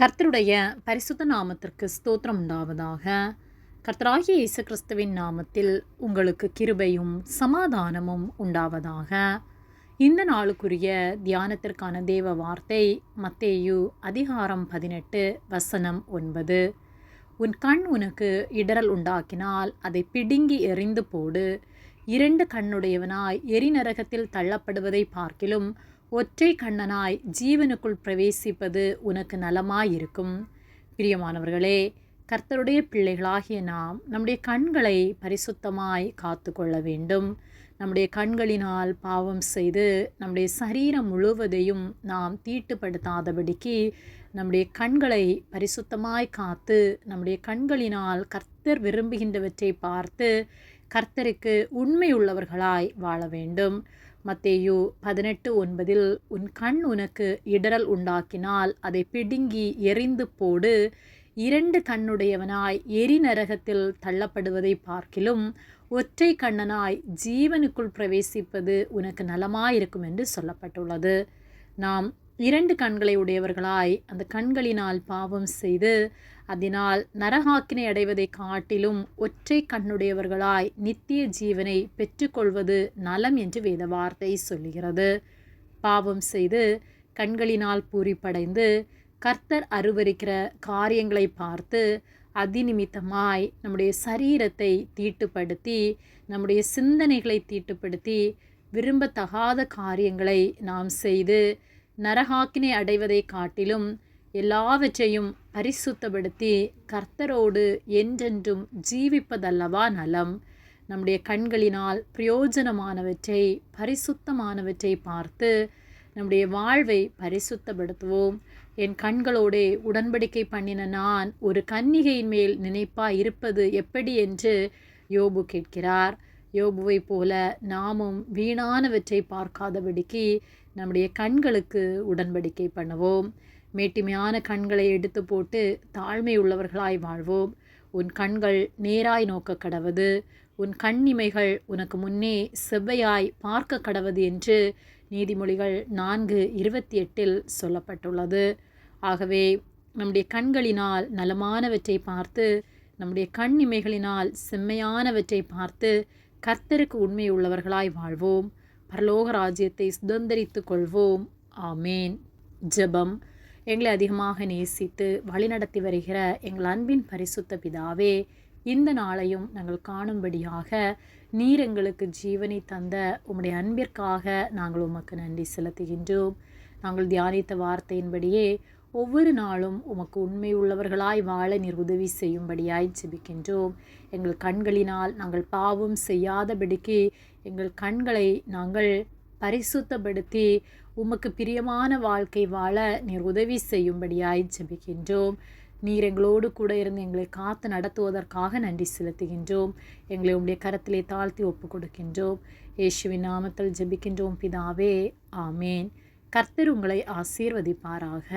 கர்த்தருடைய பரிசுத்த நாமத்திற்கு ஸ்தோத்திரம் உண்டாவதாக. கர்த்தராகிய இயேசு கிறிஸ்துவின் நாமத்தில் உங்களுக்கு கிருபையும் சமாதானமும் உண்டாவதாக. இந்த நாளுக்குரிய தியானத்திற்கான தேவ வார்த்தை மத்தேயு அதிகாரம் 18 வசனம் 9. உன் கண் உனக்கு இடறல் உண்டாக்கினால் அதை பிடுங்கி எறிந்து போடு. 2 கண்ணுடையவனாய் எரிநரகத்தில் தள்ளப்படுவதை பார்க்கிலும் ஒற்றை கண்ணனாய் ஜீவனுக்குள் பிரவேசிப்பது உனக்கு நலமாயிருக்கும். பிரியமானவர்களே, கர்த்தருடைய பிள்ளைகளாகிய நாம் நம்முடைய கண்களை பரிசுத்தமாய் காத்து கொள்ள வேண்டும். நம்முடைய கண்களினால் பாவம் செய்து நம்முடைய சரீரம் முழுவதையும் நாம் தீட்டுப்படுத்தாதபடிக்கு நம்முடைய கண்களை பரிசுத்தமாய் காத்து நம்முடைய கண்களினால் கர்த்தர் விரும்புகின்றவற்றை பார்த்து கர்த்தருக்கு உண்மையுள்ளவர்களாய் வாழ வேண்டும். மத்தேயு 18:9 உன் கண் உனக்கு இடறல் உண்டாக்கினால் அதை பிடுங்கி எறிந்து போடு. 2 கண்ணுடையவனாய் எரிநரகத்தில் தள்ளப்படுவதை பார்க்கிலும் ஒற்றை கண்ணனாய் ஜீவனுக்குள் பிரவேசிப்பது உனக்கு நலமாயிருக்கும் என்று சொல்லப்பட்டுள்ளது. நாம் 2 கண்களை உடையவர்களாய் அந்த கண்களினால் பாவம் செய்து அதனால் நரகாக்கினை அடைவதை காட்டிலும் ஒற்றை கண்ணுடையவர்களாய் நித்திய ஜீவனை பெற்றுக்கொள்வது நலம் என்று வேத வார்த்தை சொல்லுகிறது. பாவம் செய்து கண்களினால் பூரிப்படைந்து கர்த்தர் அருவருக்கிற காரியங்களை பார்த்து அதிநிமித்தமாய் நம்முடைய சரீரத்தை தீட்டுப்படுத்தி நம்முடைய சிந்தனைகளை தீட்டுப்படுத்தி விரும்பத்தகாத காரியங்களை நாம் செய்து நரகாக்கினை அடைவதை காட்டிலும் எல்லாவற்றையும் பரிசுத்தப்படுத்தி கர்த்தரோடு என்றென்றும் ஜீவிப்பதல்லவா நலம். நம்முடைய கண்களினால் பிரயோஜனமானவற்றை பரிசுத்தமானவற்றை பார்த்து நம்முடைய வாழ்வை பரிசுத்தப்படுத்துவோம். என் கண்களோடே உடன்படிக்கை பண்ணின நான் ஒரு கன்னிகையின் மேல் நினைப்பாய் இருப்பது எப்படி என்று யோபு கேட்கிறார். யோபுவை போல நாமும் வீணானவற்றை பார்க்காதபடிக்கு நம்முடைய கண்களுக்கு உடன்படிக்கை பண்ணுவோம். மேட்டிமையான கண்களை எடுத்து போட்டு தாழ்மை உள்ளவர்களாய் வாழ்வோம். உன் கண்கள் நேராய் நோக்க கடவது, உன் கண்ணிமைகள் உனக்கு முன்னே செவ்வையாய் பார்க்க கடவது என்று நீதிமொழிகள் 4:28 சொல்லப்பட்டுள்ளது. ஆகவே நம்முடைய கண்களினால் நலமானவற்றை பார்த்து நம்முடைய கண்ணிமைகளினால் செம்மையானவற்றை பார்த்து கர்த்தருக்கு உண்மை உள்ளவர்களாய் வாழ்வோம். பரலோக ராஜ்யத்தை சுதந்திரித்து கொள்வோம். ஆமேன். ஜெபம். எங்களை அதிகமாக நேசித்து வழிநடத்தி வருகிற எங்கள் அன்பின் பரிசுத்த பிதாவே, இந்த நாளையும் நாங்கள் காணும்படியாக நீர் எங்களுக்கு ஜீவனை தந்த உம்முடைய அன்பிற்காக நாங்கள் உமக்கு நன்றி செலுத்துகின்றோம். நாங்கள் தியானித்த வார்த்தையின்படியே ஒவ்வொரு நாளும் உமக்கு உண்மை உள்ளவர்களாய் வாழ நீர் உதவி செய்யும்படியாய் ஜெபிக்கின்றோம். எங்கள் கண்களினால் நாங்கள் பாவம் செய்யாதபடிக்கு எங்கள் கண்களை நாங்கள் பரிசுத்தப்படுத்தி உமக்கு பிரியமான வாழ்க்கை வாழ நீர் உதவி செய்யும்படியாய் ஜெபிக்கின்றோம். நீர் எங்களோடு கூட இருந்து எங்களை காத்து நடத்துவதற்காக நன்றி செலுத்துகின்றோம். எங்களை உம்முடைய கரத்திலே தாழ்த்தி ஒப்பு கொடுக்கின்றோம். இயேசுவின் நாமத்தில் ஜெபிக்கின்றோம் பிதாவே. ஆமேன். கர்த்தர் உங்களை ஆசீர்வதிப்பாராக.